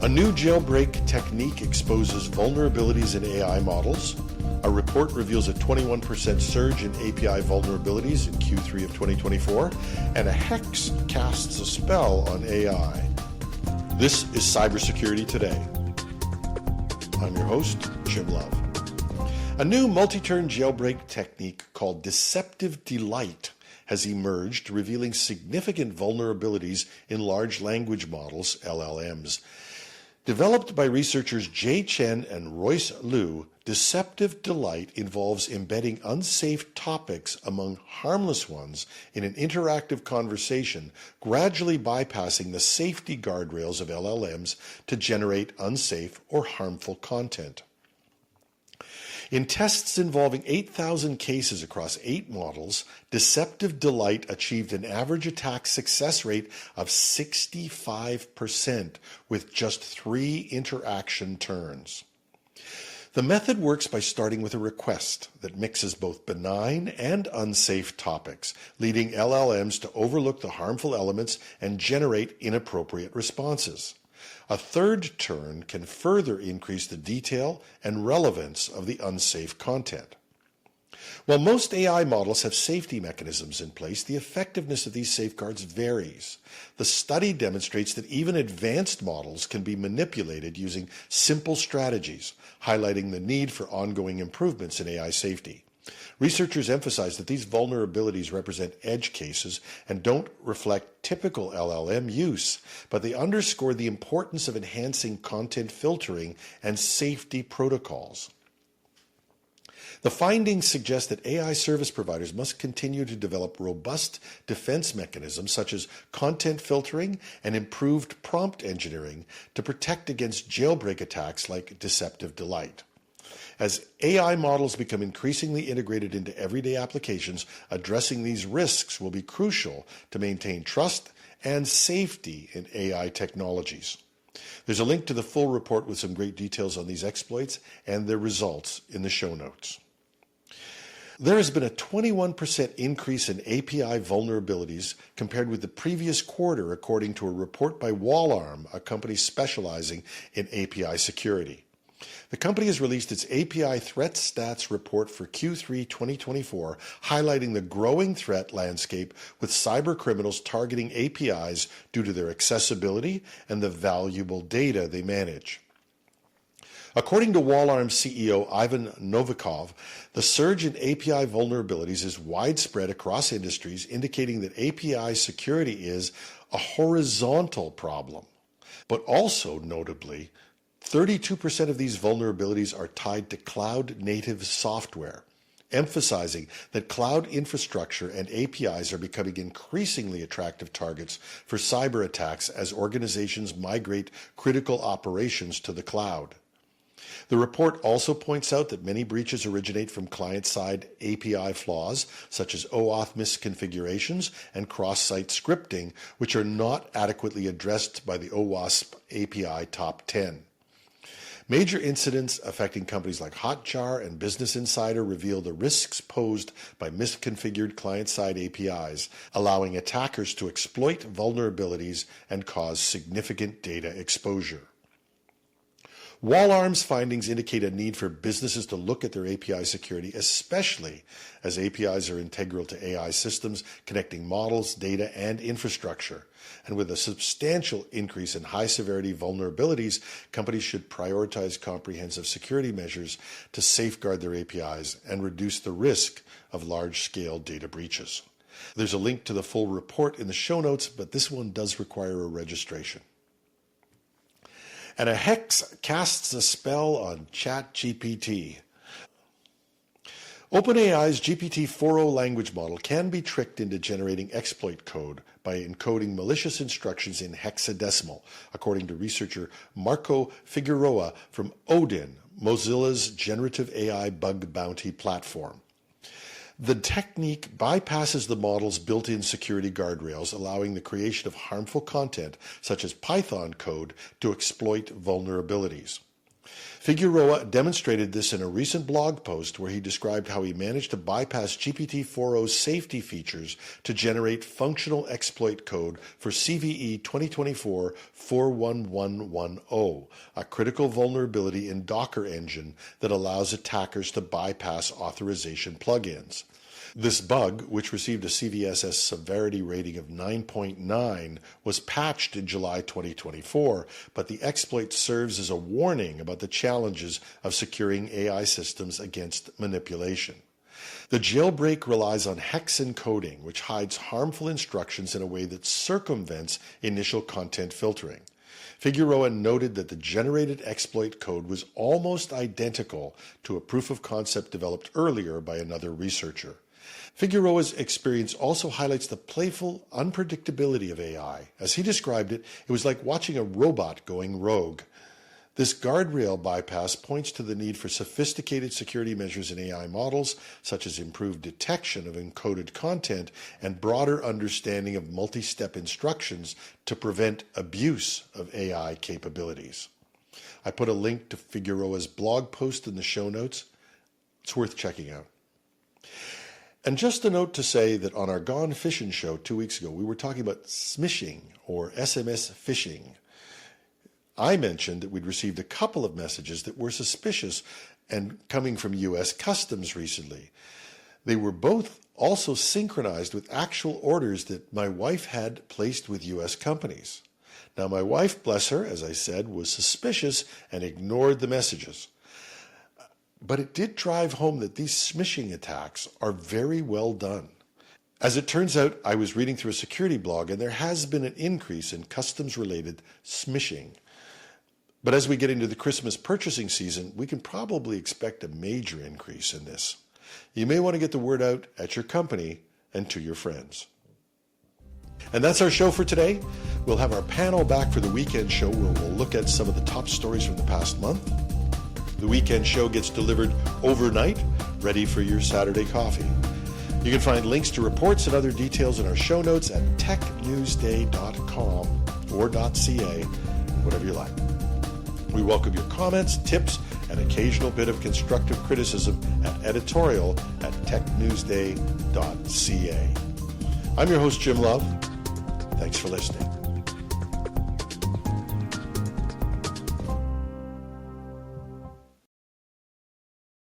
A new jailbreak technique exposes vulnerabilities in AI models. A report reveals a 21% surge in API vulnerabilities in Q3 of 2024. And a hex casts a spell on AI. This is Cybersecurity Today. I'm your host, Jim Love. A new multi-turn jailbreak technique called Deceptive Delight has emerged, revealing significant vulnerabilities in large language models, LLMs. Developed by researchers Jay Chen and Royce Liu, Deceptive Delight involves embedding unsafe topics among harmless ones in an interactive conversation, gradually bypassing the safety guardrails of LLMs to generate unsafe or harmful content. In tests involving 8,000 cases across 8 models, Deceptive Delight achieved an average attack success rate of 65% with just 3 interaction turns. The method works by starting with a request that mixes both benign and unsafe topics, leading LLMs to overlook the harmful elements and generate inappropriate responses. A third turn can further increase the detail and relevance of the unsafe content. While most AI models have safety mechanisms in place, the effectiveness of these safeguards varies. The study demonstrates that even advanced models can be manipulated using simple strategies, highlighting the need for ongoing improvements in AI safety. Researchers emphasize that these vulnerabilities represent edge cases and don't reflect typical LLM use, but they underscore the importance of enhancing content filtering and safety protocols. The findings suggest that AI service providers must continue to develop robust defense mechanisms such as content filtering and improved prompt engineering to protect against jailbreak attacks like Deceptive Delight. As AI models become increasingly integrated into everyday applications, addressing these risks will be crucial to maintain trust and safety in AI technologies. There's a link to the full report with some great details on these exploits and their results in the show notes. There has been a 21% increase in API vulnerabilities compared with the previous quarter, according to a report by Wallarm, a company specializing in API security. The company has released its API Threat Stats report for Q3 2024, highlighting the growing threat landscape with cybercriminals targeting APIs due to their accessibility and the valuable data they manage. According to Wallarm CEO Ivan Novikov, the surge in API vulnerabilities is widespread across industries, indicating that API security is a horizontal problem, but also notably, 32% of these vulnerabilities are tied to cloud-native software, emphasizing that cloud infrastructure and APIs are becoming increasingly attractive targets for cyber attacks as organizations migrate critical operations to the cloud. The report also points out that many breaches originate from client-side API flaws, such as OAuth misconfigurations and cross-site scripting, which are not adequately addressed by the OWASP API Top 10. Major incidents affecting companies like Hotjar and Business Insider reveal the risks posed by misconfigured client-side APIs, allowing attackers to exploit vulnerabilities and cause significant data exposure. Wallarm's findings indicate a need for businesses to look at their API security, especially as APIs are integral to AI systems connecting models, data, and infrastructure. And with a substantial increase in high-severity vulnerabilities, companies should prioritize comprehensive security measures to safeguard their APIs and reduce the risk of large-scale data breaches. There's a link to the full report in the show notes, but this one does require a registration. And a hex casts a spell on ChatGPT. OpenAI's GPT-4o language model can be tricked into generating exploit code by encoding malicious instructions in hexadecimal, according to researcher Marco Figueroa from Odin, Mozilla's generative AI bug bounty platform. The technique bypasses the model's built-in security guardrails, allowing the creation of harmful content, such as Python code, to exploit vulnerabilities. Figueroa demonstrated this in a recent blog post where he described how he managed to bypass GPT-4o's safety features to generate functional exploit code for CVE 2024-41110, a critical vulnerability in Docker engine that allows attackers to bypass authorization plugins. This bug, which received a CVSS severity rating of 9.9, was patched in July 2024, but the exploit serves as a warning about the challenges of securing AI systems against manipulation. The jailbreak relies on hex-encoding, which hides harmful instructions in a way that circumvents initial content filtering. Figueroa noted that the generated exploit code was almost identical to a proof of concept developed earlier by another researcher. Figueroa's experience also highlights the playful unpredictability of AI. As he described it, it was like watching a robot going rogue. This guardrail bypass points to the need for sophisticated security measures in AI models, such as improved detection of encoded content and broader understanding of multi-step instructions to prevent abuse of AI capabilities. I put a link to Figueroa's blog post in the show notes. It's worth checking out. And just a note to say that on our Gone Fishing show 2 weeks ago, we were talking about smishing or SMS phishing. I mentioned that we'd received a couple of messages that were suspicious and coming from U.S. Customs recently. They were both also synchronized with actual orders that my wife had placed with U.S. companies. Now, my wife, bless her, as I said, was suspicious and ignored the messages. But it did drive home that these smishing attacks are very well done. As it turns out, I was reading through a security blog and there has been an increase in customs-related smishing. But as we get into the Christmas purchasing season, we can probably expect a major increase in this. You may want to get the word out at your company and to your friends. And that's our show for today. We'll have our panel back for the weekend show where we'll look at some of the top stories from the past month. The weekend show gets delivered overnight, ready for your Saturday coffee. You can find links to reports and other details in our show notes at technewsday.com or .ca, whatever you like. We welcome your comments, tips, and occasional bit of constructive criticism at editorial@technewsday.ca. I'm your host, Jim Love. Thanks for listening.